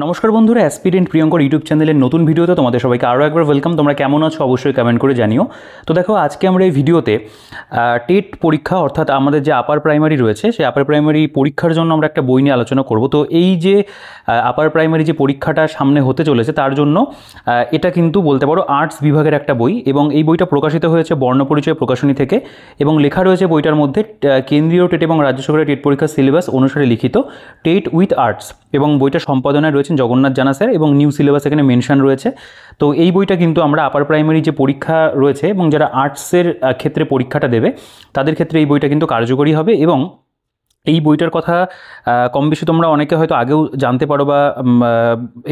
নমস্কার বন্ধুরা, aspirant Priyankar YouTube চ্যানেলের নতুন ভিডিওতে তোমাদের সবাইকে আরও একবার ওয়েলকাম। তোমরা কেমন আছো অবশ্যই কমেন্ট করে জানিও। তো দেখো, আজকে আমরা এই ভিডিওতে টেট পরীক্ষা অর্থাৎ আমাদের যে আপার প্রাইমারি রয়েছে সেই আপার প্রাইমারি পরীক্ষার জন্য আমরা একটা বই নিয়ে আলোচনা করব। তো এই যে আপার প্রাইমারি যে পরীক্ষাটা সামনে হতে চলেছে তার জন্য এটা কিন্তু বলতে পারো আর্টস বিভাগের একটা বই, এবং এই বইটা প্রকাশিত হয়েছে বর্ণপরিচয় প্রকাশনী থেকে, এবং লেখা রয়েছে বইটার মধ্যে কেন্দ্রীয় টেট এবং রাজ্য সরকারের টেট পরীক্ষার সিলেবাস অনুসারে লিখিত টেট উইথ আর্টস, এবং বইটা সম্পাদনায় রয়েছেন জগন্নাথ জানা স্যার, এবং নিউ সিলেবাস এখানে মেনশন রয়েছে। তো এই বইটা কিন্তু আমরা আপার প্রাইমারি যে পরীক্ষা রয়েছে এবং যারা আর্টসের ক্ষেত্রে পরীক্ষাটা দেবে তাদের ক্ষেত্রে এই বইটা কিন্তু কার্যকরী হবে। এবং এই বইটার কথা কম বেশি তোমরা অনেকে হয়তো আগেও জানতে পারো, বা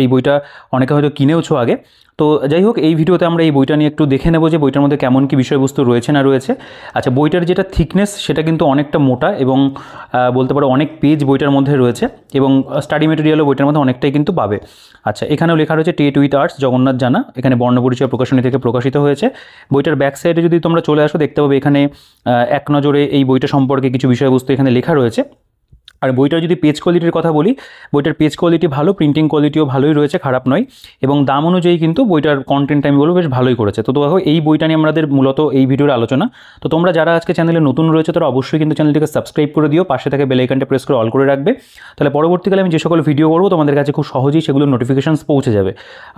এই বইটা অনেকে হয়তো কিনেওছো আগে। তো যাই হোক, এই ভিডিওতে আমরা এই বইটা নিয়ে একটু দেখে নেবো যে বইটার মধ্যে কেমন কী বিষয়বস্তু রয়েছে না রয়েছে। আচ্ছা, বইটার যেটা থিকনেস সেটা কিন্তু অনেকটা মোটা, এবং বলতে পারো অনেক পেজ বইটার মধ্যে রয়েছে, এবং স্টাডি মেটেরিয়ালও বইটার মধ্যে অনেকটাই কিন্তু পাবে। আচ্ছা, এখানেও লেখা রয়েছে টেট উইথ আর্টস জগন্নাথ জানা, এখানে বর্ণপরিচয় প্রকাশনী থেকে প্রকাশিত হয়েছে। বইটার ব্যাক সাইডে যদি তোমরা চলে আসো দেখতে পাবে এখানে এক নজরে এই বইটা সম্পর্কে কিছু বিষয়বস্তু এখানে লেখা রয়েছে। আর বইটার যদি পেজ কোয়ালিটির কথা বলি, বইটার পেজ কোয়ালিটি ভালো, প্রিন্টিং কোয়ালিটিও ভালোই রয়েছে, খারাপ নয়, এবং দাম অনুযায়ী কিন্তু বইটার কন্টেন্ট আমি বলবো বেশ ভালোই করেছে। তো দেখো, এই বইটা নিয়ে আমাদের মূলত এই ভিডিওর আলোচনা। তো তোমরা যারা আজকে চ্যানেলে নতুন রয়েছে তারা অবশ্যই কিন্তু চ্যানেলটিকে সাবস্ক্রাইব করে দিও, পাশে থেকে বেল আইকনটা প্রেস করে অল করে রাখবে। তাহলে পরবর্তীকালে আমি যে সকল ভিডিও করবো তোমাদের কাছে খুব সহজেই সেগুলো নোটিফিকেশনস পৌঁছে যাবে।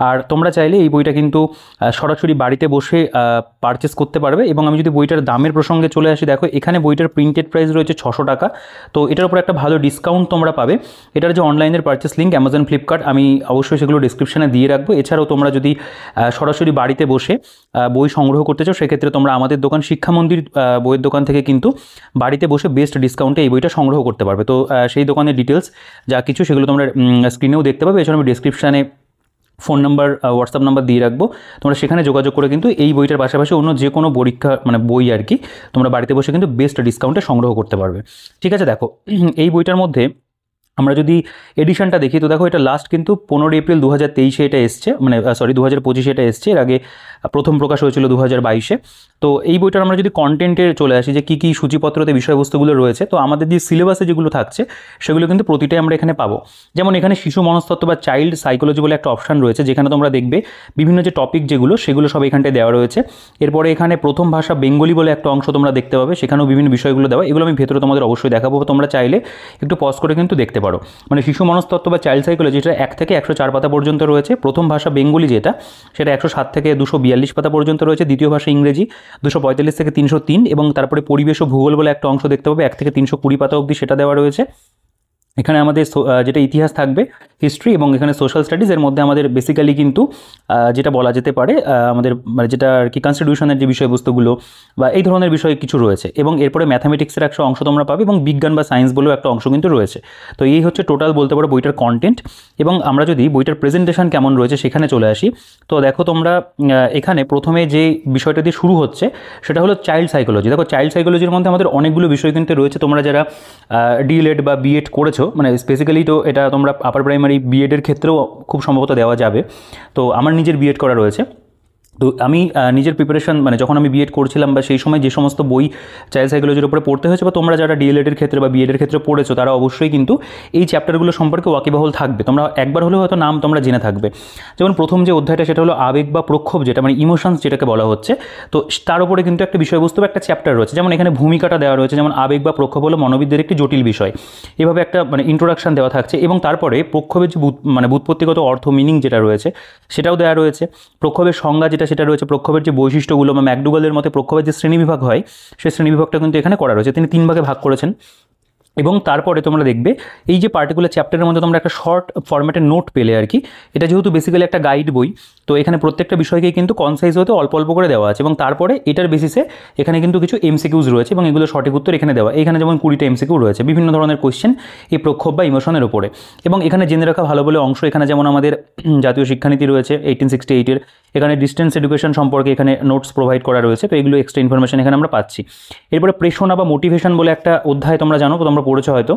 আর তোমরা চাইলে এই বইটা কিন্তু সরাসরি বাড়িতে বসে পারচেস করতে পারবে। এবং আমি যদি বইটার দামের প্রসঙ্গে চলে আসি, দেখো এখানে বইটার প্রিন্টেড প্রাইস রয়েছে 600 টাকা। তো এটার উপর একটা ভালো ডিসকাউন্ট তোমরা পাবে। এটার যে অনলাইনের পারচেস লিঙ্ক অ্যামাজন, ফ্লিপকার্ট, আমি অবশ্যই সেগুলো ডিসক্রিপশনে দিয়ে রাখবো। এছাড়াও তোমরা যদি সরাসরি বাড়িতে বসে বই সংগ্রহ করতে চাও সেক্ষেত্রে তোমরা আমাদের দোকান শিক্ষা মন্দির বইয়ের দোকান থেকে কিন্তু বাড়িতে বসে বেস্ট ডিসকাউন্টে এই বইটা সংগ্রহ করতে পারবে। তো সেই দোকানের ডিটেলস যা কিছু সেগুলো তোমরা স্ক্রিনেও দেখতে পাবে। এছাড়া আমি ডিসক্রিপশানে ফোন নাম্বার, হোয়াটসঅ্যাপ নাম্বার দিয়ে রাখবো, তোমরা সেখানে যোগাযোগ করে কিন্তু এই বইটার পাশাপাশি অন্য যে কোনো পরীক্ষা বই আর কি তোমরা বাড়িতে বসে কিন্তু বেস্ট ডিসকাউন্টে সংগ্রহ করতে পারবে। ঠিক আছে, দেখো এই বইটার মধ্যে আমরা যদি এডিশনটা দেখি, তো দেখো এটা লাস্ট কিন্তু 15 এপ্রিল 2023 এটা এসছে, 2025 এটা এসছে। এর আগে প্রথম প্রকাশ হয়েছিল 2022-এ। তো এই বইটার আমরা যদি কন্টেন্টে চলে আসি যে কী কী সূচিপত্রতে বিষয়বস্তুগুলো রয়েছে, তো আমাদের যে সিলেবাসে যেগুলো থাকছে সেগুলো কিন্তু প্রতিটাই আমরা এখানে পাবো। যেমন এখানে শিশু মনস্তত্ত্ব বা চাইল্ড সাইকোলজি বলে একটা অপশান রয়েছে, যেখানে তোমরা দেখবে বিভিন্ন যে টপিক যেগুলো সেগুলো সব এখানটায় দেওয়া রয়েছে। এরপরে এখানে প্রথম ভাষা বেঙ্গলি বলে একটা অংশ তোমরা দেখতে পাবে, সেখানেও বিভিন্ন বিষয়গুলো দেওয়া। এগুলো আমি ভেতরে তোমাদের অবশ্যই দেখাবো, তোমরা চাইলে একটু পজ করে কিন্তু দেখতে পারো। শিশু মনস্তত্ত্ব বা চাইল্ড সাইকোলজি যেটা 1 থেকে 104 পাতা পর্যন্ত রয়েছে। প্রথম ভাষা বেঙ্গলি যেটা, সেটা 107 থেকে 242 পাতা পর্যন্ত রয়েছে। দ্বিতীয় ভাষা ইংরেজি 245 থেকে 303, এবং তারপরে পরিবেশ ও ভূগোল বলে একটা অংশ দেখতে পাবে 1 থেকে 320 পাতা অবধি, সেটা দেওয়া রয়েছে। এখানে আমাদের যেটা ইতিহাস থাকবে, হিস্ট্রি, এবং এখানে সোশ্যাল স্টাডিজ। এর মধ্যে আমাদের বেসিক্যালি কিন্তু যেটা বলা যেতে পারে আমাদের যেটা আর কি কনস্টিটিউশনের যে বিষয়বস্তুগুলো বা এই ধরনের বিষয় কিছু রয়েছে। এবং এরপরে ম্যাথামেটিক্সের একটা অংশ তোমরা পাবে, এবং বিজ্ঞান বা সায়েন্স বলেও একটা অংশ কিন্তু রয়েছে। তো এই হচ্ছে টোটাল বলতে পারো বইটার কন্টেন্ট। এবং আমরা যদি বইটার প্রেজেন্টেশন কেমন রয়েছে সেখানে চলে আসি, তো দেখো তোমরা এখানে প্রথমে যে বিষয়টা দিয়ে শুরু হচ্ছে সেটা হলো চাইল্ড সাইকোলজি। দেখো, চাইল্ড সাইকোলজির মধ্যে আমাদের অনেকগুলো বিষয় কিন্তু রয়েছে। তোমরা যারা ডিএলএড বা বিএড করেছো, স্পেসিক্যালি তো এটা তোমরা আপার প্রাইমারি বিএডের ক্ষেত্রেও খুব সম্ভবত দেওয়া যাবে। তো আমার নিজের বিএড করা রয়েছে। তো আমি নিজের প্রিপারেশন যখন আমি বিএড করছিলাম বা সেই সময় যে সমস্ত বই চাইল্ড সাইকোলজির উপরে পড়তে হয়েছে, বা তোমরা যারা ডিএলএডের ক্ষেত্রে বা বিএডের ক্ষেত্রে পড়েছো তারা অবশ্যই কিন্তু এই চ্যাপ্টারগুলো সম্পর্কে ওয়াকিবহাল থাকবে। তোমরা একবার হলেও হয়তো নাম তোমরা জেনে থাকবে। যেমন প্রথম যে অধ্যায়টা সেটা হলো আবেগ বা প্রক্ষোভ, যেটা ইমোশনস যেটাকে বলা হচ্ছে। তো তার উপরে কিন্তু একটা বিষয়বস্তু বা একটা চ্যাপ্টার রয়েছে। যেমন এখানে ভূমিকাটা দেওয়া রয়েছে, যেমন আবেগ বা প্রক্ষোভ হলো মনোবিদ্যের একটি জটিল বিষয়, এভাবে একটা ইন্ট্রোডাকশন দেওয়া থাকছে। এবং তারপরে প্রক্ষোভের যে ব্যুৎপত্তিগত অর্থ, মিনিং যেটা রয়েছে সেটাও দেওয়া রয়েছে। প্রক্ষোভের সংজ্ঞা সেটা রয়েছে। প্রক্ষোভের যে বৈশিষ্ট্যগুলো বা ম্যাকডুগালের মতে প্রক্ষোভের যে শ্রেণীবিভাগ হয় সেই শ্রেণীবিভাগটা কিন্তু এখানে করা রয়েছে। তিনি 3 ভাগে ভাগ করেছেন। এবং তারপরে তোমরা দেখবে এই যে পার্টিকুলার চ্যাপ্টারের মধ্যে তোমরা একটা শর্ট ফরম্যাটের নোট পেলে আর কি। এটা যেহেতু বেসিক্যালি একটা গাইড বই, তো এখানে প্রত্যেকটা বিষয়কেই কিন্তু কনসাইজ হতে অল্প অল্প করে দেওয়া আছে। এবং তারপরে এটার বেসিসে এখানে কিন্তু কিছু এমসিকিউজ রয়েছে, এবং এগুলো সঠিক উত্তর এখানে দেওয়া। এখানে যেমন 20টা এমসিকিউ রয়েছে বিভিন্ন ধরনের কোয়েশ্চেন এই প্রক্ষোভ বা ইমোশনের উপরে। এবং এখানে জেনে রাখা ভালো বলে অংশ, এখানে যেমন আমাদের জাতীয় শিক্ষানীতি রয়েছে 1868-এর, এখানে ডিস্টেন্স এডুকেশন সম্পর্কে এখানে নোটস প্রোভাইড করা রয়েছে। তো এগুলো এক্সট্রা ইনফরমেশন এখানে আমরা পাচ্ছি। এরপরে প্রেরণা বা মোটিভেশন বলে একটা অধ্যায় তোমরা জানো, তোমরা পড়েছো হয়তো।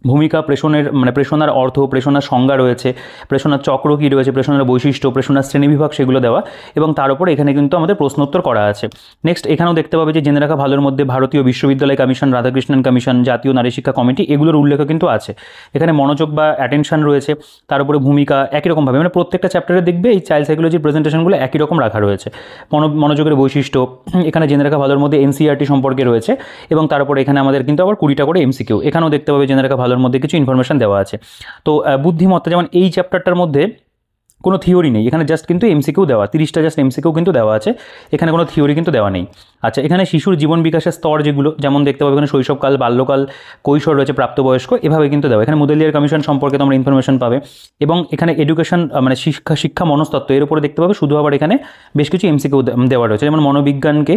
ভূমিকা, প্রেষণের মানে প্রেষণার অর্থ, প্রেষণার সংজ্ঞা রয়েছে, প্রেষণার চক্র কী রয়েছে, প্রেষণার বৈশিষ্ট্য, প্রেষণার শ্রেণীবিভাগ সেগুলো দেওয়া, এবং তার উপর এখানে কিন্তু আমাদের প্রশ্নোত্তর করা আছে। নেক্সট এখানেও দেখতে পাবে যে জেনে রাখা ভালোর মধ্যে ভারতীয় বিশ্ববিদ্যালয় কমিশন, রাধাকৃষ্ণন কমিশন, জাতীয় নারী শিক্ষা কমিটি এগুলোর উল্লেখ কিন্তু আছে। এখানে মনোযোগ বা অ্যাটেনশন রয়েছে, তার উপরে ভূমিকা একই রকমভাবে, মানে প্রত্যেকটা চ্যাপ্টারে দেখবে এই চাইল্ড সাইকোলজির প্রেজেন্টেশনগুলো একই রকম রাখা রয়েছে। মনোযোগের বৈশিষ্ট্য, এখানে জেনে রাখা ভালোর মধ্যে এনসিইআরটি সম্পর্কে রয়েছে, এবং তারপরে এখানে আমাদের কিন্তু আবার 20টা করে এমসিকিউ। এখানেও দেখতে পাবে জেনে রাখা ভালোর মধ্যে কিছু ইনফরমেশন দেওয়া আছে। তো বুদ্ধিমত্তা, যেমন এই চ্যাপ্টারটার মধ্যে কোনো থিওরি নেই, এখানে জাস্ট কিন্তু এমসিকিউ দেওয়া, 30টা জাস্ট এমসিকিউ কিন্তু দেওয়া আছে, এখানে কোনো থিওরি কিন্তু দেওয়া নেই। আচ্ছা, এখানে শিশুর জীবন বিকাশের স্তর যেগুলো, যেমন দেখতে পাবে এখানে শৈশবকাল, বাল্যকাল, কৈশোর রয়েছে, প্রাপ্তবয়স্ক, এভাবে কিন্তু দেওয়া। এখানে মুদেলিয়ার কমিশন সম্পর্কে তোমরা ইনফরমেশন পাবে, এবং এখানে এডুকেশন মানে শিক্ষা মনস্তত্ত্ব এর উপরে দেখতে পাবে শুধু আবার এখানে বেশ কিছু এমসিকিউ দেওয়া রয়েছে, যেমন মনোবিজ্ঞানকে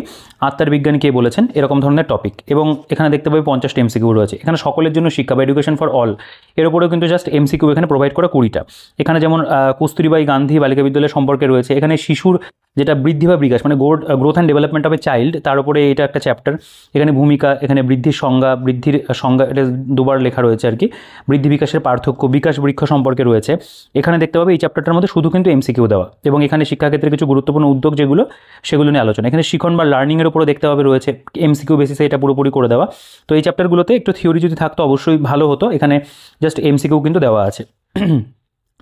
আত্মার বিজ্ঞান কে বলেছেন, এরকম ধরনের টপিক। এবং এখানে দেখতে পাবে 50টা এমসিকিউ রয়েছে। এখানে সকলের জন্য শিক্ষা বা এডুকেশন ফর অল এর উপরেও কিন্তু জাস্ট এমসিকিউ এখানে প্রোভাইড করা 20টা। এখানে যেমন কস্তুরবাই গান্ধী বালিকা বিদ্যালয় সম্পর্কে রয়েছে, এখানে শিশুর যেটা বৃদ্ধি বা বিকাশ মানে growth and development of a child, তার উপরে এটা একটা চ্যাপ্টার। এখানে ভূমিকা, এখানে বৃদ্ধির সংজ্ঞা এটা দুবার লেখা রয়েছে আর কি। বৃদ্ধি বিকাশের পার্থক্য, বিকাশ বৃক্ষ সম্পর্কে রয়েছে। এখানে দেখতে পাবে এই চ্যাপ্টারটার মধ্যে শুধু কিন্তু এমসিকিউ দেওয়া, এবং এখানে শিক্ষাক্ষেত্রে কিছু গুরুত্বপূর্ণ উদ্যোগ যেগুলো সেগুলো নিয়ে আলোচনা। এখানে শিখন বা লার্নিংয়ের উপরে দেখতে পাবে রয়েছে এমসিকিউ বেসিসে এটা পুরোপুরি করে দেওয়া। তো এই চ্যাপ্টারগুলোতে একটু থিওরি যদি থাকতো অবশ্যই ভালো হতো, এখানে জাস্ট এমসিকিউ কিন্তু দেওয়া আছে।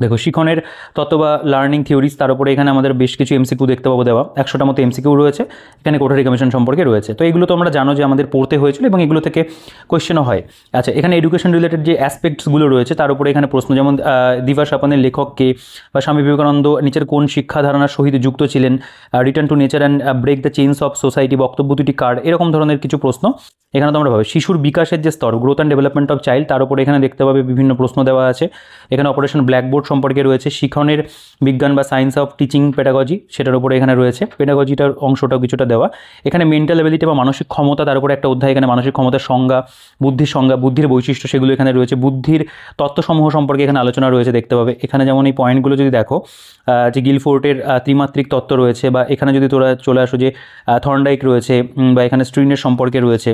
দেখো, শিখনের তত্ত্ব বা লার্নিং থিওরিজ, তার উপরে এখানে আমাদের বেশ কিছু এমসিকিউ দেখতে পাবো দেওয়া, 100টা মতো এমসিকিউ রয়েছে। এখানে কোঠারি কমিশন সম্পর্কে রয়েছে। তো এগুলো তো আমরা জানো যে আমাদের পড়তে হয়েছিল, এবং এগুলো থেকে কোয়েশ্চেনও হয়। আচ্ছা, এখানে এডুকেশন রিলেটেড যে অ্যাসপেক্টসগুলো রয়েছে তার উপরে এখানে প্রশ্ন, যেমন দিবা সাপানের লেখককে, বা স্বামী বিবেকানন্দ নিচের কোন শিক্ষা ধারণার সহিত যুক্ত ছিলেন, return to nature and break the chains of society, বক্তব্য দুটি কার্ড, এরকম ধরনের কিছু প্রশ্ন এখানে তোমরা ভাবে। শিশুর বিকাশের যে স্তর, growth and development of child, তার উপরে এখানে দেখতে পাবে বিভিন্ন প্রশ্ন দেওয়া আছে। এখানে অপারেশন ব্ল্যাকবোর্ড সম্পর্কে রয়েছে, শিক্ষণের বিজ্ঞান বা সায়েন্স অফ টিচিং পেডাগজি, সেটার উপরে এখানে রয়েছে, পেডাগজিটার অংশটাও কিছুটা দেওয়া। এখানে মেন্টাল এবিলিটি বা মানসিক ক্ষমতা, তার উপরে একটা অধ্যায়, এখানে মানসিক ক্ষমতার সংজ্ঞা, বুদ্ধির বৈশিষ্ট্য সেগুলো এখানে রয়েছে। বুদ্ধির তত্ত্বসমূহ সম্পর্কে এখানে আলোচনা রয়েছে দেখতে পাবে। এখানে যেমন এই পয়েন্টগুলো যদি দেখো, যে গিলফোর্টের ত্রিমাত্রিক তত্ত্ব রয়েছে, বা এখানে যদি তোরা চলে আসো যে থর্নডাইক রয়েছে, বা এখানে স্ট্রিনের সম্পর্কে রয়েছে।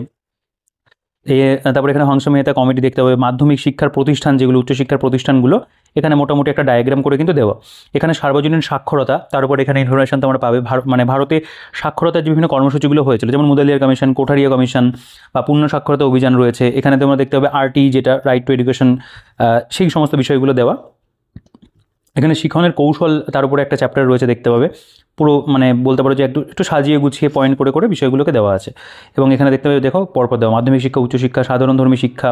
তারপরে এখানে হংস মেহতা কমিটি দেখতে হবে। মাধ্যমিক শিক্ষার প্রতিষ্ঠান যেগুলো, উচ্চশিক্ষার প্রতিষ্ঠানগুলো, এখানে মোটামুটি একটা ডায়াগ্রাম করে কিন্তু দেওয়া। এখানে সার্বজনীন সাক্ষরতা, তার উপর এখানে ইনফরমেশন তোমরা পাবে। মানে ভারতে সাক্ষরতার যে বিভিন্ন কর্মসূচিগুলো হয়েছিল, যেমন মুদালিয়ার কমিশন, কোঠারিয়া কমিশন, বা পূর্ণ সাক্ষরতা অভিযান রয়েছে। এখানে তোমরা দেখতে পাবে আরটি, যেটা রাইট টু এডুকেশন, সেই সমস্ত বিষয়গুলো দেওয়া। এখানে শিক্ষণের কৌশল, তার উপরে একটা চ্যাপ্টার রয়েছে দেখতে পাবে। পুরো মানে বলতে পারো যে একটু সাজিয়ে গুছিয়ে পয়েন্ট করে করে বিষয়গুলোকে দেওয়া আছে। এবং এখানে দেখতে পাবে, দেখো পরপর দেওয়া মাধ্যমিক শিক্ষা, উচ্চশিক্ষা, সাধারণ ধর্মী শিক্ষা,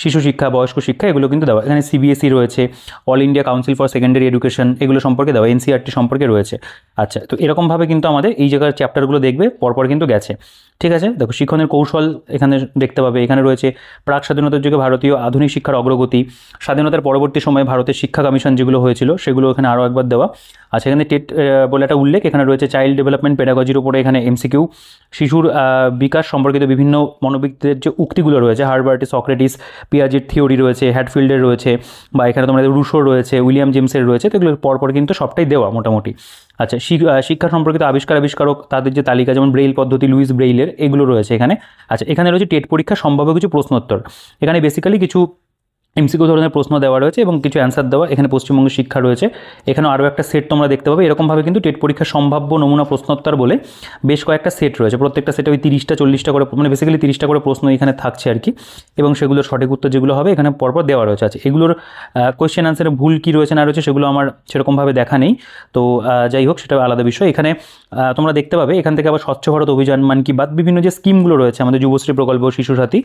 শিশু শিক্ষা, বয়স্ক শিক্ষা, এগুলো কিন্তু দেওয়া। এখানে সিবিএসই রয়েছে, all India council for secondary education, এগুলো সম্পর্কে দেওয়া, এনসিইআরটি সম্পর্কে রয়েছে। আচ্ছা, তো এরকমভাবে কিন্তু আমাদের এই জায়গার চ্যাপ্টারগুলো দেখবে পরপর কিন্তু গেছে। ঠিক আছে, দেখো শিক্ষণের কৌশল এখানে দেখতে পাবে। এখানে রয়েছে প্রাক স্বাধীনতার যুগে ভারতীয় আধুনিক শিক্ষার অগ্রগতি, স্বাধীনতার পরবর্তী সময়ে ভারতের শিক্ষা কমিশন যেগুলো হয়েছিল সেগুলো এখানে আরও একবার দেওয়া। আচ্ছা, এখানে টেট বলে একটা উল্লেখ, এখানে রয়েছে চাইল্ড ডেভেলপমেন্ট পেডাগজির উপরে এখানে এমসিকিউ। শিশুর বিকাশ সম্পর্কিত বিভিন্ন মনোবিদদের যে উক্তিগুলো রয়েছে, হার্বার্ট, সক্রেটিস, পিয়াজের থিওরি রয়েছে, হ্যাডফিল্ডের রয়েছে, বা এখানে তোমাদের রুশোর রয়েছে, উইলিয়াম জেমসের রয়েছে। তো এগুলো পরপর কিন্তু সবটাই দেওয়া মোটামুটি। আচ্ছা, শিক্ষা সম্পর্কিত আবিষ্কারক তাদের যে তালিকা, যেমন ব্রেইল পদ্ধতি, লুইস ব্রেইলের, এগুলো রয়েছে এখানে। আচ্ছা, এখানে রয়েছে টেট পরীক্ষা সম্ভাব্য কিছু প্রশ্নোত্তর। এখানে বেসিক্যালি কিছু এমসিকিউ ধরনের প্রশ্ন দেওয়া রয়েছে এবং কিছু অ্যান্সার দেওয়া। এখানে পশ্চিমবঙ্গের শিক্ষা রয়েছে, এখানেও আরও একটা সেট তোমরা দেখতে পাবে। এরকমভাবে কিন্তু টেট পরীক্ষার সম্ভাব্য নমুনা প্রশ্নোত্তর বলে বেশ কয়েকটা সেট রয়েছে। প্রত্যেকটা সেটে ওই 30টা 40টা করে, মানে বেসিক্যালি 30টা করে প্রশ্ন এখানে থাকছে আর কি। এবং সেগুলোর সঠিক উত্তর যেগুলো হবে এখানে পরপর দেওয়া রয়েছে। আছে এগুলোর কোয়েশ্চেন আনসারে ভুল কী রয়েছে না রয়েছে সেগুলো আমার সেরকমভাবে দেখা নেই। তো যাই হোক, সেটা আলাদা বিষয়। এখানে তোমরা দেখতে পাবে এখান থেকে আবার স্বচ্ছ ভারত অভিযান, মান কি বাত, বিভিন্ন যে স্কিমগুলো রয়েছে, আমাদের যুবশ্রী প্রকল্প, শিশু সাথী,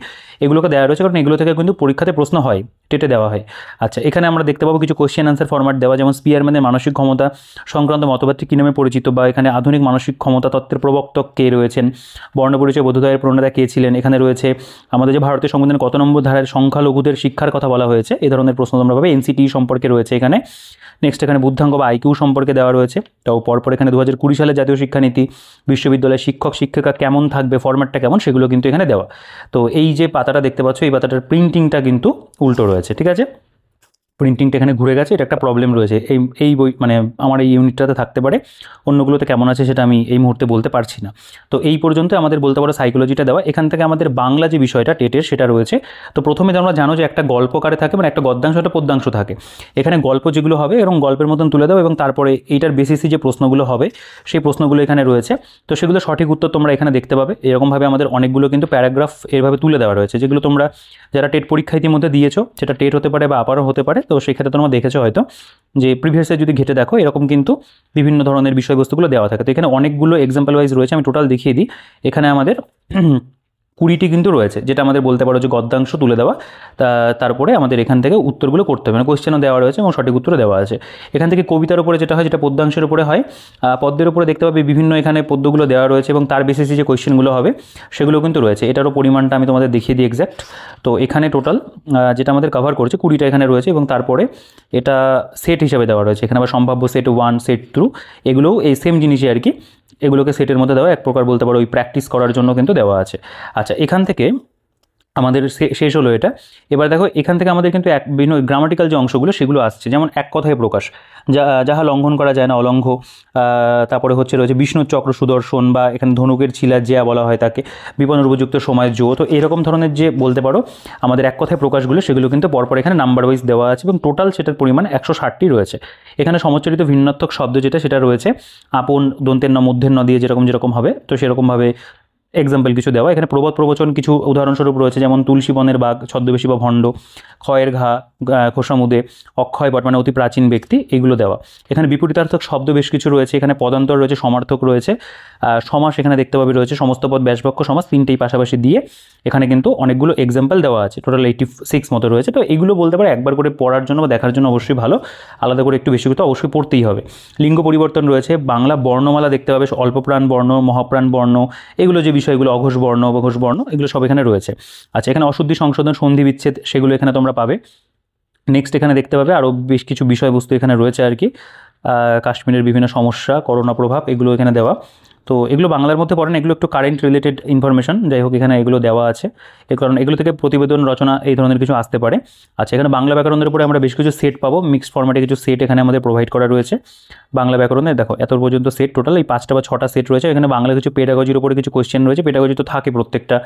এগুলোকে দেওয়া রয়েছে, কারণ এগুলো থেকে কিন্তু পরীক্ষাতে প্রশ্ন হয়, টেটে দেওয়া হয়। আচ্ছা, এখানে আমরা দেখতে পাবো কিছু কোয়েশ্চেন আনসার ফরম্যাট দেওয়া, যেমন স্পিয়ারম্যানের মানসিক ক্ষমতা সংক্রান্ত মতবাদটি কী নামে পরিচিত, বা এখানে আধুনিক মানসিক ক্ষমতা তত্ত্বের প্রবক্তক কে রয়েছেন, বর্ণপরিচয় বোধোদয়ের প্রণেতা কে ছিলেন। এখানে রয়েছে আমাদের যে ভারতীয় সংবিধানের কত নম্বর ধারায় সংখ্যালঘুদের শিক্ষার কথা বলা হয়েছে, এই ধরনের প্রশ্ন তোমরা পাবে। এনসিটি সম্পর্কে রয়েছে এখানে। নেক্সট এখানে বুদ্ধাঙ্গ বা আইকিউ সম্পর্কে দেওয়া রয়েছে। তাও পরপর এখানে 2020 সালের জাতীয় শিক্ষানীতি, বিশ্ববিদ্যালয়ের শিক্ষক শিক্ষিকা কেমন থাকবে, ফরম্যাটটা কেমন, সেগুলো কিন্তু এখানে দেওয়া। তো এই যে পাতাটা দেখতে পাচ্ছ, এই পাতাটার প্রিন্টিংটা কিন্তু উল্টো রয়েছে, ঠিক আছে। প্রিন্টিংটা এখানে ঘুরে গেছে, এটা একটা প্রবলেম রয়েছে। এই বই মানে আমার এই ইউনিটটাতে থাকতে পারে, অন্যগুলোতে কেমন আছে সেটা আমি এই মুহূর্তে বলতে পারছি না। তো এই পর্যন্ত আমাদের বলতে পারো সাইকোলজিটা দেওয়া। এখান থেকে আমাদের বাংলা যে বিষয়টা টেটের সেটা রয়েছে। তো প্রথমে তোমরা জানো যে একটা গল্পকারে থাকে, মানে একটা গদ্যাংশ একটা পদ্যাংশ থাকে। এখানে গল্প যেগুলো হবে এবং গল্পের মতন তুলে দাও, এবং তারপরে এইটার বেসিসে যে প্রশ্নগুলো হবে সেই প্রশ্নগুলো এখানে রয়েছে। তো সেগুলো সঠিক উত্তর তোমরা এখানে দেখতে পাবে। এরকমভাবে আমাদের অনেকগুলো কিন্তু প্যারাগ্রাফ এরভাবে তুলে দেওয়া রয়েছে, যেগুলো তোমরা যারা টেট পরীক্ষা ইতিমধ্যে দিয়েছো, সেটা টেট হতে পারে বা আপারও হতে পারে, তো সেক্ষেত্রে তোমরা দেখেছো হয়তো যে প্রিভিয়াসে যদি ঘেটে দেখো এরকম কিন্তু বিভিন্ন ধরনের বিষয়বস্তুগুলো দেওয়া থাকে। তো এখানে অনেকগুলো এক্সাম্পল ওয়াইজ রয়েছে, আমি টোটাল দেখিয়ে দিই। এখানে আমাদের 20টি কিন্তু রয়েছে, যেটা আমাদের বলতে পারো যে গদ্যাংশ তুলে দেওয়া। তারপরে আমাদের এখান থেকে উত্তরগুলো করতে হবে, মানে কোয়েশ্চেনও দেওয়া রয়েছে এবং সঠিক উত্তরও দেওয়া আছে। এখান থেকে কবিতার উপরে যেটা হয়, যেটা পদ্যাংশের উপরে হয়, পদ্মের উপরে দেখতে পাবে বিভিন্ন এখানে পদ্যগুলো দেওয়া রয়েছে, এবং তার বেসিসে যে কোয়েশ্চেনগুলো হবে সেগুলো কিন্তু রয়েছে। এটারও পরিমাণটা আমি তোমাদের দেখিয়ে দিই এক্স্যাক্ট। তো এখানে টোটাল যেটা আমাদের কভার করেছে 20টা এখানে রয়েছে, এবং তারপরে এটা সেট হিসাবে দেওয়া রয়েছে। এখানে আবার সম্ভাব্য সেট 1, সেট 2, এগুলোও এই সেম জিনিসই আর কি। এগুলোকে সেটের মধ্যে দেওয়া এক প্রকার বলতে পারো ওই প্র্যাকটিস করার জন্য কিন্তু দেওয়া আছে। আচ্ছা, এখান থেকে আমাদের শেষ হলো এটা। এবার দেখো এখান থেকে আমাদের কিন্তু বিভিন্ন গ্রামাটিক্যাল যে অংশগুলো সেগুলো আসছে, যেমন এক কথায় প্রকাশ, যাহা লঙ্ঘন করা যায় না অলঙ্ঘ। তারপরে রয়েছে বিষ্ণুর চক্র সুদর্শন, বা এখানে ধনুকের ছিলা জিয়া বলা হয় তাকে, বিপণের উপযুক্ত সময় জো। তো এরকম ধরনের যে বলতে পারো আমাদের এক কথায় প্রকাশগুলো, সেগুলো কিন্তু পরপর এখানে নাম্বার ওয়াইজ দেওয়া আছে, এবং টোটাল সেটার পরিমাণ 160টি রয়েছে। এখানে সমচ্চরিত ভিন্নাত্মক শব্দ যেটা রয়েছে আপন, দন্তের ন, মধ্যের ন দিয়ে যেরকম হবে, তো সেরকমভাবে এক্সাম্পল কিছু দেওয়া। এখানে প্রবাদ প্রবচন কিছু উদাহরণস্বরূপ রয়েছে, যেমন তুলসী বনের বাঘ, ছদ্মবেশী বা ভণ্ড, ক্ষয়ের ঘা, খোসামুদে, অক্ষয় বট মানে অতি প্রাচীন ব্যক্তি, এগুলো দেওয়া। এখানে বিপরীতার্থক শব্দ বেশ কিছু রয়েছে, এখানে পদান্তর রয়েছে, সমার্থক রয়েছে, সমাস এখানে দেখতে পাবে রয়েছে, সমস্ত পদ ব্যাসবাক্য সমাস, তিনটেই পাশাপাশি দিয়ে এখানে কিন্তু অনেকগুলো এক্সাম্পল দেওয়া আছে, টোটাল 86 মতো রয়েছে। তো এগুলো বলতে পারে একবার করে পড়ার জন্য বা দেখার জন্য অবশ্যই ভালো, আলাদা করে একটু বেশি করে তো অবশ্যই পড়তেই হবে। লিঙ্গ পরিবর্তন রয়েছে, বাংলা বর্ণমালা দেখতে পাবে, অল্পপ্রাণ বর্ণ, মহাপ্রাণ বর্ণ, এগুলো যে বিষয়গুলো, অঘোষ বর্ণ, অবঘোষ বর্ণ, এগুলো সব এখানে রয়েছে। আচ্ছা, এখানে অশুদ্ধি সংশোধন, সন্ধি বিচ্ছেদ, সেগুলো এখানে তোমরা পাবে। নেক্সট এখানে দেখতে পাবে আরও বেশ কিছু বিষয়বস্তু এখানে রয়েছে আর কি, কাশ্মীরের বিভিন্ন সমস্যা, করোনা প্রভাব, এগুলো এখানে দেওয়া। তো এগুলো বাংলার মধ্যে পড়ে না, এগুলো একটু কারেন্ট রিলেটেড ইনফরমেশন, যাই হোক এখানে এগুলো দেওয়া আছে, এর কারণ এগুলো থেকে প্রতিবেদন রচনা এই ধরনের কিছু আসতে পারে। আচ্ছা, এখানে বাংলা ব্যাকরণের উপরে আমরা বেশ কিছু সেট পাবো, মিক্সড ফরম্যাটে কিছু সেট এখানে আমাদের প্রোভাইড করা রয়েছে। বাংলা ব্যাকরণের দেখো এত পর্যন্ত সেট, টোটাল এই 5টা বা 6টা সেট রয়েছে। এখানে বাংলা কিছু পেডাগজির উপরে কিছু কোয়েশ্চেন রয়েছে, পেডাগজি তো থাকে প্রত্যেকটা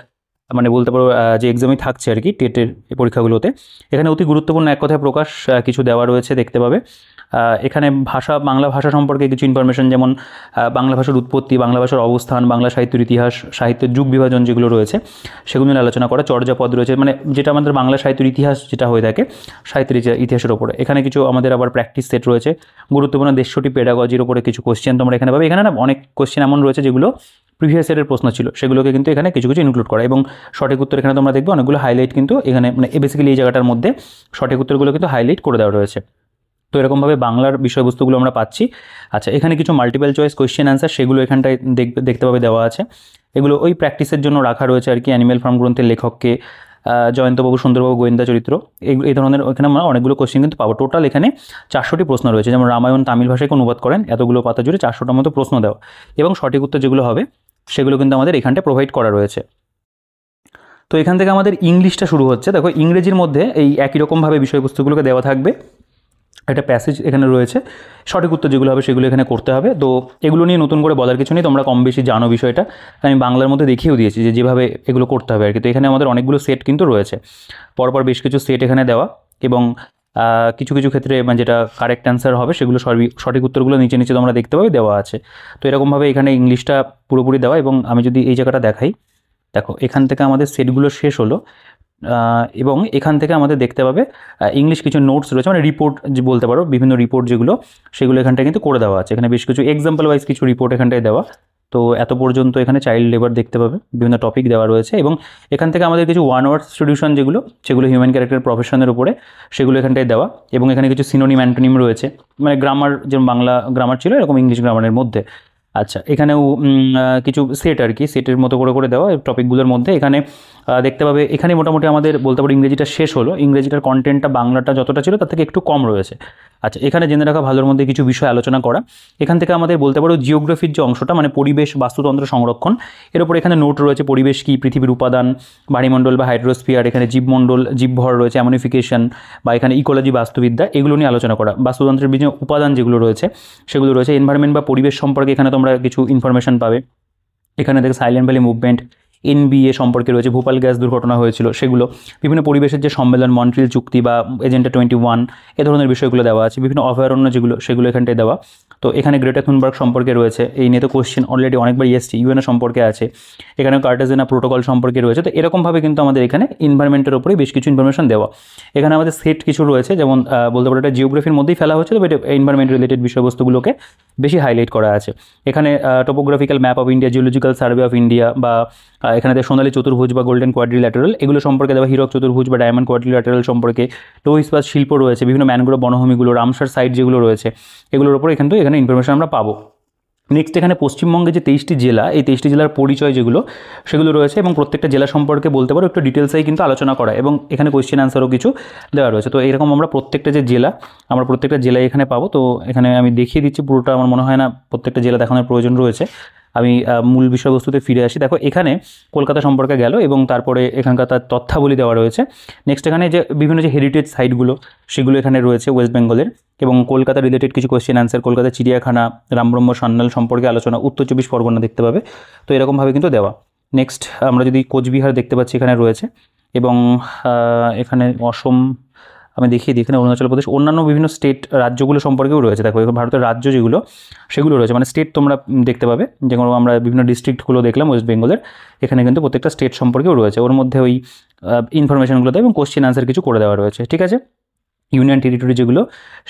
মানে বলতে পারো যে এক্সামই থাকছে আর কি টেটের পরীক্ষাগুলোতে। এখানে অতি গুরুত্বপূর্ণ এক কথায় প্রকাশ কিছু দেওয়া রয়েছে, দেখতে পাবে। এখানে বাংলা ভাষা সম্পর্কে কিছু ইনফরমেশন, যেমন বাংলা ভাষার উৎপত্তি, বাংলা ভাষার অবস্থান, বাংলা সাহিত্যের ইতিহাস, সাহিত্যের যুগ বিভাজন যেগুলো রয়েছে সেগুলো নিয়ে আলোচনা করা। চর্যাপদ রয়েছে, মানে যেটা আমাদের বাংলা সাহিত্যের ইতিহাস যেটা হয়ে থাকে, সাহিত্যের ইতিহাসের ওপরে। এখানে কিছু আমাদের আবার প্র্যাকটিস সেট রয়েছে, গুরুত্বপূর্ণ 150টি পেডাগজির ওপরে কিছু কোশ্চেন তোমরা এখানে পাবে। এখানে না অনেক কোশ্চেন এমন রয়েছে যেগুলো প্রিভিয়াস ইয়ারের প্রশ্ন ছিল, সেগুলোকে কিন্তু এখানে কিছু কিছু ইনক্লুড করা, এবং সঠিক উত্তর এখানে তোমরা দেখবে অনেকগুলো হাইলাইট কিন্তু এখানে, মানে বেসিক্যালি এই জায়গাটার মধ্যে সঠিক উত্তরগুলো কিন্তু হাইলাইট করে দেওয়া রয়েছে। তো এরকমভাবে বাংলার বিষয়বস্তুগুলো আমরা পাচ্ছি। আচ্ছা, এখানে কিছু মাল্টিপল চয়েস কোয়েশ্চেন অ্যান্সার, সেগুলো এখানটায় দেখতে পাবে দেওয়া আছে। এগুলো ওই প্র্যাকটিসের জন্য রাখা রয়েছে আর কি। অ্যানিমেল ফার্ম গ্রন্থের লেখককে, জয়ন্তবাবু, সুন্দরবাবু গোয়েন্দা চরিত্র, এই ধরনের এখানে আমরা অনেকগুলো কোশ্চেন কিন্তু পাবো। টোটাল এখানে 400টি প্রশ্ন রয়েছে, যেমন রামায়ণ তামিল ভাষায় অনুবাদ করেন, এতগুলো পাতা জুড়ে 400টার মতো প্রশ্ন দেওয়া, এবং সঠিক উত্তর যেগুলো হবে সেগুলো কিন্তু আমাদের এখানটায় প্রোভাইড করা রয়েছে। তো এখান থেকে আমাদের ইংলিশটা শুরু হচ্ছে। দেখো ইংরেজির মধ্যে এই একই রকমভাবে বিষয়বস্তুগুলোকে দেওয়া থাকবে, একটা প্যাসেজ এখানে রয়েছে, সঠিক উত্তর যেগুলো হবে সেগুলো এখানে করতে হবে। তো এগুলো নিয়ে নতুন করে বলার কিছু নেই, তোমরা কম বেশি জানো বিষয়টা, আমি বাংলার মধ্যে দেখিয়েও দিয়েছি যে যেভাবে এগুলো করতে হবে আর কি। তো এখানে আমাদের অনেকগুলো সেট কিন্তু রয়েছে, পরপর বেশ কিছু সেট এখানে দেওয়া, এবং কিছু কিছু ক্ষেত্রে মানে যেটা কারেক্ট অ্যান্সার হবে সেগুলো সঠিক উত্তরগুলো নিচে নিচে তোমরা দেখতে পাবে দেওয়া আছে। তো এরকমভাবে এখানে ইংলিশটা পুরোপুরি দেওয়া। এবং আমি যদি এই জায়গাটা দেখাই, দেখো এখান থেকে আমাদের সেটগুলো শেষ হলো, এবং এখান থেকে আমাদের দেখতে পাবে ইংলিশ কিছু নোটস রয়েছে, মানে রিপোর্ট যে বলতে পারো, বিভিন্ন রিপোর্ট যেগুলো, সেগুলো এখানটায় কিন্তু করে দেওয়া আছে। এখানে বেশ কিছু এক্সাম্পল ওয়াইজ কিছু রিপোর্ট এখানটায় দেওয়া। তো এত পর্যন্ত এখানে চাইল্ড লেবার দেখতে পাবে, বিভিন্ন টপিক দেওয়া রয়েছে, এবং এখান থেকে আমাদের কিছু ওয়ান ওয়ার্ড সলিউশন সেগুলো হিউম্যান ক্যারেক্টার প্রফেশনের উপরে, সেগুলো এখানটায় দেওয়া। এবং এখানে কিছু সিনোনিম অ্যান্টোনিম রয়েছে, মানে গ্রামার, যেমন বাংলা গ্রামার ছিল এরকম ইংলিশ গ্রামারের মধ্যে। আচ্ছা, এখানেও কিছু সেট আর কি, সেটের মতো করে দেওয়া টপিকগুলোর মধ্যে। এখানে দেখতে পাবে এখানে মোটামুটি আমাদের বলতে পারি ইংরেজিটা শেষ হলো, ইংরেজিটার কন্টেন্টটা বাংলাটা যতটা ছিল তার থেকে একটু কম রয়েছে। আচ্ছা, এখানে জেনে রাখা ভালোর মধ্যে কিছু বিষয় আলোচনা করা। এখান থেকে আমাদের বলতে পারো জিওগ্রাফির যে অংশটা, মানে পরিবেশ বাস্তুতন্ত্র সংরক্ষণ, এর উপর এখানে নোট রয়েছে। পরিবেশ কি, পৃথিবীর উপাদান, বায়ুমণ্ডল বা হাইড্রোস্ফিয়ার, এখানে জীবমণ্ডল, জীবভর রয়েছে, অ্যামোনিফিকেশন বা এখানে ইকোলজি বাস্তুবিদ্যা, এগুলো নিয়ে আলোচনা করা। বাস্তুতন্ত্রের বিভিন্ন উপাদান যেগুলো রয়েছে সেগুলো রয়েছে। এনভায়রনমেন্ট বা পরিবেশ সম্পর্কে এখানে তোমরা কিছু ইনফরমেশন পাবে। এখানে দেখো সাইলেন্ট ভ্যালি মুভমেন্ট, এনবিএ সম্পর্কে রয়েছে, ভোপাল গ্যাস দুর্ঘটনা হয়েছিল সেগুলো, বিভিন্ন পরিবেশের যে সম্মেলন, মন্ট্রিল চুক্তি বা এজেন্ডা 21, এ ধরনের বিষয়গুলো দেওয়া আছে। বিভিন্ন অভয়ারণ্য যেগুলো, সেগুলো এখানটায় দেওয়া। তো এখানে গ্রেটা থুনবার্গ সম্পর্কে রয়েছে, এই নিয়ে তো কোশ্চেন অলরেডি অনেকবার এসছে। ইউএনও সম্পর্কে আছে, এখানে কার্টাজেনা প্রোটোকল সম্পর্কে রয়েছে। তো এরকমভাবে কিন্তু আমাদের এখানে এনভায়রনমেন্টের উপরে বেশ কিছু ইনফরমেশন দেওয়া। এখানে আমাদের সেট কিছু রয়েছে, যেমন বলতে পারো এটা জিওগ্রাফির মধ্যেই ফেলা হচ্ছে, তবে এটা এনভায়রনমেন্ট রিলেটেড বিষয়বস্তুগুলোকে বেশি হাইলাইট করা আছে। এখানে topographical map of India, geological survey of India, বা এখানে সোনালী চতুর্ভুজ বা গোল্ডেন কোয়াড্রিল্যাটারাল, এগুলো সম্পর্কে দেওয়া। হীরক চতুর্ভুজ বা ডায়মন্ড কোয়াড্রিল্যাটারাল সম্পর্কে, লৌহ ইস্পাত শিল্প রয়েছে, বিভিন্ন ম্যানগ্রোভ বনভূমিগুলো, রামসার সাইট যেগুলো রয়েছে, এগুলোর উপর এখানে ইনফরমেশন আমরা পাবো। নেক্সট এখানে পশ্চিমবঙ্গে যে 23টি জেলা, এই 23টি জেলার পরিচয় যেগুলো, সেগুলো রয়েছে, এবং প্রত্যেকটা জেলা সম্পর্কে বলতে পারো একটু ডিটেলসেই কিন্তু আলোচনা করা, এবং এখানে কোয়েশ্চেন আনসারও কিছু দেওয়া রয়েছে। তো এরকম আমরা প্রত্যেকটা যে জেলা, আমরা প্রত্যেকটা জেলায় এখানে পাবো। তো এখানে আমি দেখিয়ে দিচ্ছি পুরোটা, আমার মনে হয় না প্রত্যেকটা জেলা দেখানোর প্রয়োজন রয়েছে। আমি মূল বিষয়বস্তুতে ফিরে আসি। দেখো এখানে কলকাতা সম্পর্কে গেল, এবং তারপরে এখানকার তার তথ্যাবলী দেওয়া রয়েছে। নেক্সট এখানে যে বিভিন্ন যে হেরিটেজ সাইটগুলো, সেগুলো এখানে রয়েছে ওয়েস্ট বেঙ্গলের, এবং কলকাতা রিলেটেড কিছু কোয়েশ্চেন আনসার, কলকাতা চিড়িয়াখানা, রামব্রহ্ম সান্যাল সম্পর্কে আলোচনা, উত্তর 24 পরগনা দেখতে পাবে। তো এরকমভাবে কিন্তু দেওয়া। নেক্সট আমরা যদি কোচবিহার দেখতে পাচ্ছি এখানে রয়েছে, এবং এখানে অসম আমি দেখিয়ে দিই, এখানে অরুণাচল প্রদেশ, অন্যান্য বিভিন্ন স্টেট রাজ্যগুলো সম্পর্কেও রয়েছে। দেখো এখানে ভারতের রাজ্য যেগুলো, সেগুলো রয়েছে, মানে স্টেট তোমরা দেখতে পাবে। যেগুলো আমরা বিভিন্ন ডিস্ট্রিক্টগুলো দেখলাম ওয়েস্ট বেঙ্গলের, এখানে কিন্তু প্রত্যেকটা স্টেট সম্পর্কেও রয়েছে, ওর মধ্যে ওই ইনফরমেশনগুলো দেয়, এবং কোশ্চেন আনসার কিছু করে দেওয়া রয়েছে। ঠিক আছে, ইউনিয়ন টেরিটরি যেগুলো,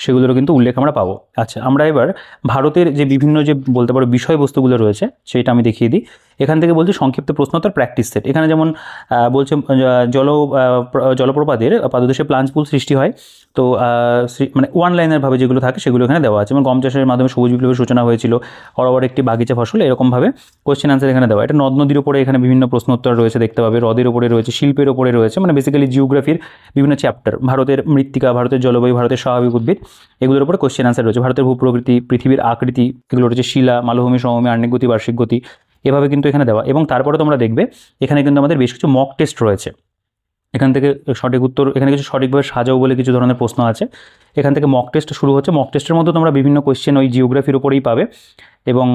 সেগুলোরও কিন্তু উল্লেখ আমরা পাবো। আচ্ছা, আমরা এবার ভারতের যে বিভিন্ন যে বলতে পারো বিষয়বস্তুগুলো রয়েছে, সেটা আমি দেখিয়ে দিই। এখান থেকে বলছি সংক্ষিপ্ত প্রশ্নোত্তর প্র্যাকটিস সেট। এখানে যেমন বলছে জলপ্রপাতের পাদদেশে প্লাঞ্চ পুল সৃষ্টি হয়। তো মানে ওয়ান লাইনের ভাবে যেগুলো থাকে সেগুলো এখানে দেওয়া আছে। যেমন গম চাষের মাধ্যমে সবুজ বিপ্লবের সূচনা হয়েছিল, অরবার একটি বাগিচা ফসল, এরকমভাবে কোশ্চেন আনসার এখানে দেওয়া। এটা নদ নদীর উপরে এখানে বিভিন্ন প্রশ্নোত্তর রয়েছে দেখতে পাবে, হ্রদের উপরে রয়েছে, শিল্পের উপরে রয়েছে, মানে বেসিক্যালি জিওগ্রাফির বিভিন্ন চ্যাপ্টার, ভারতের মৃত্তিকা, ভারতের জলবায়ু, ভারতের স্বাভাবিক উদ্ভিদ, এগুলোর উপরে কোশ্চেন আনসার রয়েছে। ভারতের ভূপ্রকৃতি, পৃথিবীর আকৃতি, এগুলো রয়েছে, শিলা, মালভূমি, সমভূমি, আহ্নিক গতি, বার্ষিক গতি, এভাবে কিন্তু এখানে দেওয়া। এবং তারপরে তোমরা দেখবে এখানে কিন্তু আমাদের বেশ কিছু মক টেস্ট রয়েছে। এখান থেকে সঠিক উত্তর, এখানে কিছু সঠিকভাবে সাজাও বলে কিছু ধরনের প্রশ্ন আছে। এখান থেকে মক টেস্ট শুরু হচ্ছে। মক টেস্টের মধ্যে তোমরা বিভিন্ন কোশ্চেন ওই জিওগ্রাফির উপরেই পাবে, এবং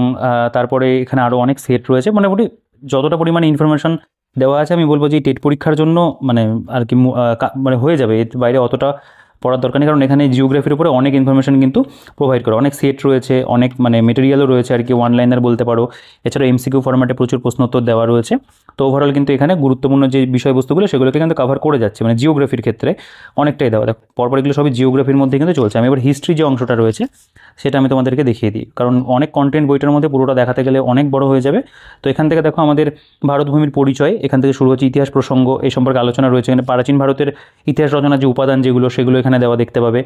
তারপরে এখানে আরও অনেক সেট রয়েছে। মোটামুটি যতটা পরিমাণে ইনফরমেশন দেওয়া আছে, আমি বলবো যে টেট পরীক্ষার জন্য মানে আর কি মানে হয়ে যাবে, এর বাইরে অতটা পড়ার দরকার নেই। কারণ এখানে জিওগ্রাফির উপরে অনেক ইনফরমেশন কিন্তু প্রোভাইড করে, অনেক সেট রয়েছে, অনেক মানে মেটেরিয়ালও রয়েছে আর কি, ওয়ান লাইনার বলতে পারো। এছাড়া এমসিকিউ ফরম্যাটে প্রচুর প্রশ্নোত্তর দেওয়া রয়েছে। তো ওভারঅল কিন্তু এখানে গুরুত্বপূর্ণ যে বিষয়বস্তুগুলো, সেগুলোকে কিন্তু কভার করে যাচ্ছে, মানে জিওগ্রাফির ক্ষেত্রে অনেকটাই দেওয়া। পরপর এগুলো সবই জিওগ্রাফির মধ্যে কিন্তু চলছে। আমি এবার হিস্ট্রি যে অংশটা রয়েছে সেটা আমি তোমাদেরকে দেখিয়ে দিই, কারণ অনেক কন্টেন্ট বইটার মধ্যে পুরোটা দেখাতে গেলে অনেক বড় হয়ে যাবে। তো এখান থেকে দেখো আমাদের ভারত ভূমির পরিচয়, এখান থেকে শুরু হচ্ছে, ইতিহাস প্রসঙ্গ এই সম্পর্কে আলোচনা রয়েছে। এখানে প্রাচীন ভারতের ইতিহাস রচনার যে উপাদান যেগুলো, সেগুলো এখানে দেওয়া দেখতে পাবে।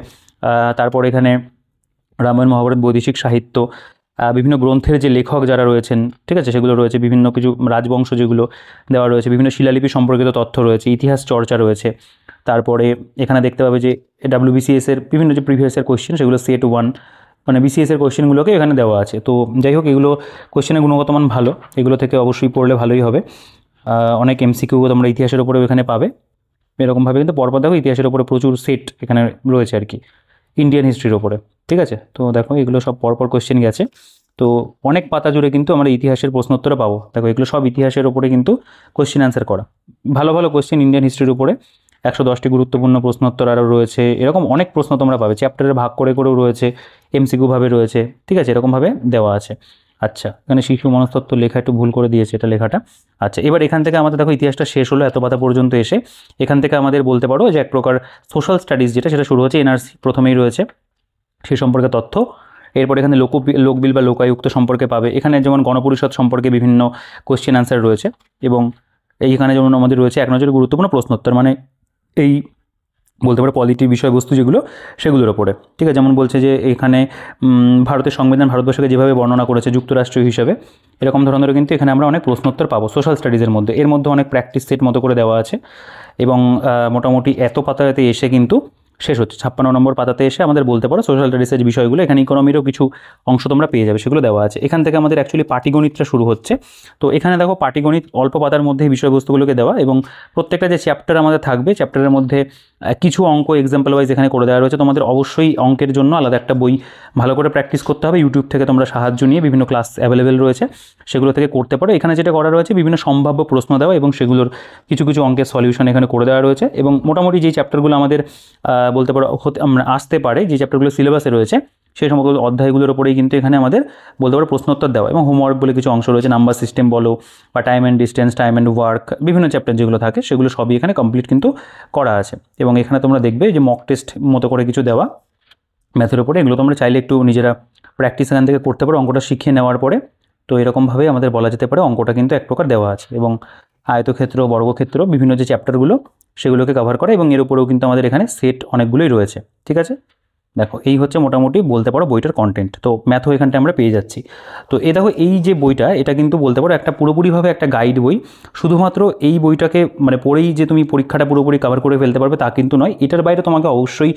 তারপর এখানে রামায়ণ, মহাভারত, বৈদেশিক সাহিত্য, বিভিন্ন গ্রন্থের যে লেখক যারা রয়েছেন, ঠিক আছে, সেগুলো রয়েছে। বিভিন্ন কিছু রাজবংশ যেগুলো দেওয়া রয়েছে, বিভিন্ন শিলালিপি সম্পর্কিত তথ্য রয়েছে, ইতিহাস চর্চা রয়েছে। তারপরে এখানে দেখতে পাবে যে WBCS এর বিভিন্ন যে প্রিভিয়াস ইয়ার কোয়েশ্চেন, সেগুলো সেট 1 মানে BCS এর কোয়েশ্চেনগুলোকে এখানে দেওয়া আছে। তো যাই হোক, এগুলো কোয়েশ্চেনের গুণগত মান ভালো, এগুলো থেকে অবশ্যই পড়লে ভালোই হবে। অনেক MCQ তোমরা ইতিহাসের উপরেও এখানে পাবে। এরকমভাবে কিন্তু পরপর দেখো ইতিহাসের উপরে প্রচুর সেট এখানে রয়েছে আর কি, ইন্ডিয়ান হিস্ট্রির ওপরে। ঠিক আছে, তো দেখো এগুলো সব পরপর কোয়েশ্চেন গেছে। তো অনেক পাতা জুড়ে কিন্তু আমরা ইতিহাসের প্রশ্নোত্তর পাবো। দেখো এগুলো সব ইতিহাসের ওপরে কিন্তু কোয়েশ্চেন আনসার করা, ভালো ভালো কোয়েশ্চেন ইন্ডিয়ান হিস্ট্রির উপরে। 110টি গুরুত্বপূর্ণ প্রশ্নোত্তর আরও রয়েছে। এরকম অনেক প্রশ্ন তোমরা পাবে, চ্যাপ্টারে ভাগ করে করেও রয়েছে, MCQ ভাবে রয়েছে। ঠিক আছে, এরকমভাবে দেওয়া আছে। আচ্ছা, এখানে শিশু মনস্তত্ত্ব লেখা একটু ভুল করে দিয়েছে, এটা লেখাটা। আচ্ছা, এবার এখান থেকে আমাদের দেখো ইতিহাসটা শেষ হলো এত পাতা পর্যন্ত এসে। এখান থেকে আমাদের বলতে পারো যে এক প্রকার সোশ্যাল স্টাডিজ যেটা, সেটা শুরু হচ্ছে। NRC প্রথমেই রয়েছে, সে সম্পর্কে তথ্য। এরপর এখানে লোকবিল বা লোকায়ুক্ত সম্পর্কে পাবে। এখানে যেমন গণপরিষদ সম্পর্কে বিভিন্ন কোয়েশ্চেন আনসার রয়েছে, এবং এইখানে যেমন আমাদের রয়েছে এক নজরে গুরুত্বপূর্ণ প্রশ্নোত্তর, মানে এই বলতে পারো পলিটির বিষয়বস্তু যেগুলো, সেগুলোর ওপরে। ঠিক আছে, যেমন বলছে যে এখানে ভারতের সংবিধান ভারতবর্ষকে যেভাবে বর্ণনা করেছে যুক্তরাষ্ট্র হিসাবে, এরকম ধরনেরও কিন্তু এখানে আমরা অনেক প্রশ্নোত্তর পাবো সোশ্যাল স্টাডিজের মধ্যে। এর মধ্যে অনেক প্র্যাকটিস সেট মতো করে দেওয়া আছে, এবং মোটামুটি এত পাতাতে এসে কিন্তু শেষ হচ্ছে। 56 নম্বর পাতাতে এসে আমাদের বলতে পারো সোশ্যাল স্টাডিজের বিষয়গুলো, এখানে ইকোনমিরও কিছু অংশ তোমরা পেয়ে যাবে, সেগুলো দেওয়া আছে। এখান থেকে আমাদের অ্যাকচুয়ালি পাটিগণিতটা শুরু হচ্ছে। তো এখানে দেখো পাটিগণিত অল্প পাতার মধ্যে এই বিষয়বস্তুগুলোকে দেওয়া, এবং প্রত্যেকটা যে চ্যাপ্টার আমাদের থাকবে চ্যাপ্টারের মধ্যে কিছু অঙ্ক এক্সাম্পল ওয়াইজ এখানে করে দেওয়া রয়েছে। তোমাদের অবশ্যই অঙ্কের জন্য আলাদা একটা বই ভালো করে প্র্যাকটিস করতে হবে। ইউটিউব থেকে তোমরা সাহায্য নিয়ে বিভিন্ন ক্লাস অ্যাভেলেবেল রয়েছে, সেগুলো থেকে করতে পারো। এখানে যেটা করা রয়েছে বিভিন্ন সম্ভাব্য প্রশ্ন দেওয়া এবং সেগুলোর কিছু কিছু অঙ্কের সলিউশন এখানে করে দেওয়া রয়েছে। এবং মোটামুটি যেই চ্যাপ্টারগুলো আমাদের বলতে পারো আসতে পারে, যে চ্যাপ্টারগুলো সিলেবাসে রয়েছে সেই সমস্ত অধ্যায়গুলোর ওপরেই কিন্তু এখানে আমাদের বলতে পারো প্রশ্নোত্তর দেওয়া, এবং হোমওয়ার্ক বলে কিছু অংশ রয়েছে, নাম্বার সিস্টেম বলো বা time and distance, time and work, বিভিন্ন চ্যাপ্টার যেগুলো থাকে সেগুলো সবই এখানে কমপ্লিট কিন্তু করা আছে। এবং এখানে তোমরা দেখবে যে মক টেস্ট মতো করে কিছু দেওয়া ম্যাথের ওপরে, এগুলো তোমরা চাইলে একটু নিজেরা প্র্যাকটিস এখান থেকে করতে পারো অঙ্কটা শিখিয়ে নেওয়ার পরে। তো এরকমভাবেই আমাদের বলা যেতে পারে অঙ্কটা কিন্তু এক প্রকার দেওয়া আছে, এবং আয়তক্ষেত্র, বর্গক্ষেত্র, বিভিন্ন যে চ্যাপ্টারগুলো সেগুলোকে কভার করা, এবং এর উপরেও কিন্তু আমাদের এখানে সেট অনেকগুলোই রয়েছে। ঠিক আছে, দেখো এই হচ্ছে মোটামুটি বলতে পারো বইটার কন্টেন্ট। তো ম্যাথও এখানটা আমরা পেয়ে যাচ্ছি। তো দেখো এই যে বইটা, এটা কিন্তু বলতে পারো একটা পুরোপুরিভাবে একটা গাইড বই। শুধুমাত্র এই বইটাকে মানে পড়েই যে তুমি পরীক্ষাটা পুরোপুরি কভার করে ফেলতে পারবে তা কিন্তু নয়। এটার বাইরে তোমাকে অবশ্যই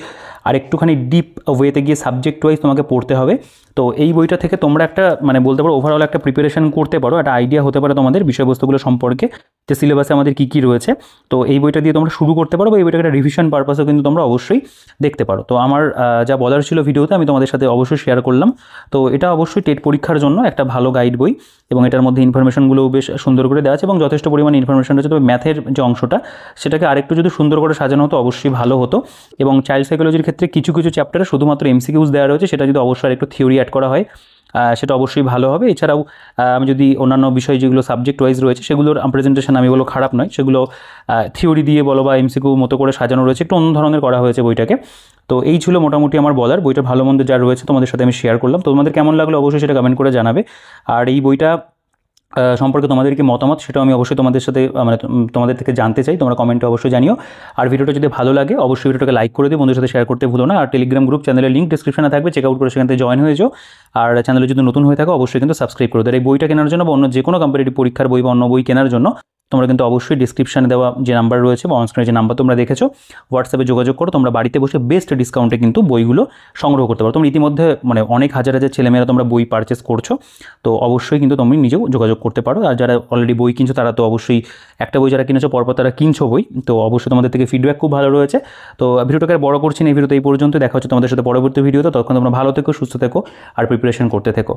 আর একটুখানি ডিপ ওয়েতে গিয়ে সাবজেক্ট ওয়াইজ তোমাকে পড়তে হবে। তো এই বইটা থেকে তোমরা একটা মানে বলতে পারো ওভারঅল একটা প্রিপারেশন করতে পারো, একটা আইডিয়া হতে পারে তোমাদের বিষয়বস্তুগুলো সম্পর্কে, যে সিলেবাসে আমাদের কী কী রয়েছে। তো এই বইটা দিয়ে তোমরা শুরু করতে পারো, বা এই বইটাকে একটা রিভিশন পারপাসেও কিন্তু তোমরা অবশ্যই দেখতে পারো। তো আমার যা বলার ছিল ভিডিওতে আমি তোমাদের সাথে অবশ্যই শেয়ার করলাম। তো এটা অবশ্যই টেট পরীক্ষার জন্য একটা ভালো গাইড বই, এবং এটার মধ্যে ইনফরমেশনগুলোও বেশ সুন্দর করে দেওয়া আছে, এবং যথেষ্ট পরিমাণে ইনফরমেশন রয়েছে। তবে ম্যাথের যে অংশটা সেটাকে আরেকটু যদি সুন্দর করে সাজানো হতো অবশ্যই ভালো হতো। এবং চাইল্ড সাইকোলজির ক্ষেত্রে কিছু কিছু চ্যাপ্টারে শুধুমাত্র এমসিকিউজ দেওয়া রয়েছে, সেটা যদি অবশ্যই আরেকটু থিওরি অ্যাড করা হয় সেটা অবশ্যই ভালো হবে। এছাড়াও আমি যদি অন্যান্য বিষয় যেগুলো সাবজেক্ট ওয়াইজ রয়েছে সেগুলোর প্রেজেন্টেশন আমি বলো খারাপ নয়, সেগুলো থিওরি দিয়ে বলো বা এমসিকিউ মতো করে সাজানো রয়েছে, একটু অন্য ধরনের করা হয়েছে বইটাকে। তো এই ছিল মোটামুটি আমার বলার। বইটা ভালো মন্দ যা রয়েছে তোমাদের সাথে আমি শেয়ার করলাম। তো তোমাদের কেমন লাগলো অবশ্যই সেটা কমেন্ট করে জানাবে। আর এই বইটা সম্পর্কে তোমাদের কি মতামত সেটাও আমি অবশ্যই তোমাদের সাথে মানে তোমাদের থেকে জানতে চাই, তোমরা কমেন্টে অবশ্যই জানিও। আর ভিডিওটা যদি ভালো লাগে অবশ্যই ভিডিওটাকে লাইক করে দিও, বন্ধুদের সাথে শেয়ার করতে ভুলো না। আর টেলিগ্রাম গ্রুপ চ্যানেলের লিঙ্ক ডিসক্রিপশনে থাকবে, চেক আউট করে সেখান থেকে জয়েন হয়ে যাও। আর চ্যানেলে যদি নতুন হয়ে থাকো অবশ্যই কিন্তু সাবস্ক্রাইব করে দেয়। এই বইটা কেনার জন্য বা অন্য যে কোনো কম্পিটিটিভ পরীক্ষার বই বা অন্য বই কেনার জন্য তোমরা কিন্তু অবশ্যই ডিসক্রিপশানে দেওয়া যে নাম্বার রয়েছে বা অনস্ক্রিনে যে নাম্বার তোমরা দেখেছো হোয়াটসঅ্যাপে যোগাযোগ করো, তোমরা বাড়িতে বসে বেস্ট ডিসকাউন্টে কিন্তু বইগুলো সংগ্রহ করতে পারো। তোমরা ইতিমধ্যে মানে অনেক হাজার হাজার ছেলেমেয়েরা তোমরা বই পারচেস করছো, তো অবশ্যই কিন্তু তুমি নিজেও যোগাযোগ করতে পারো। আর যারা অলরেডি বই কিনছো তারা তো অবশ্যই একটা বই যারা কিনেছো পরপর তারা কিনছো বই, তো অবশ্যই তোমাদের থেকে ফিডব্যাক খুব ভালো রয়েছে। তো ভিডিওটাকে বড় করছি না, এই ভিডিওতে এই পর্যন্ত। দেখা হচ্ছে তোমাদের সাথে পরবর্তী ভিডিওতে। তখন তোমরা ভালো থেকো, সুস্থ থেকো আর প্রিপারেশন করতে থেকো।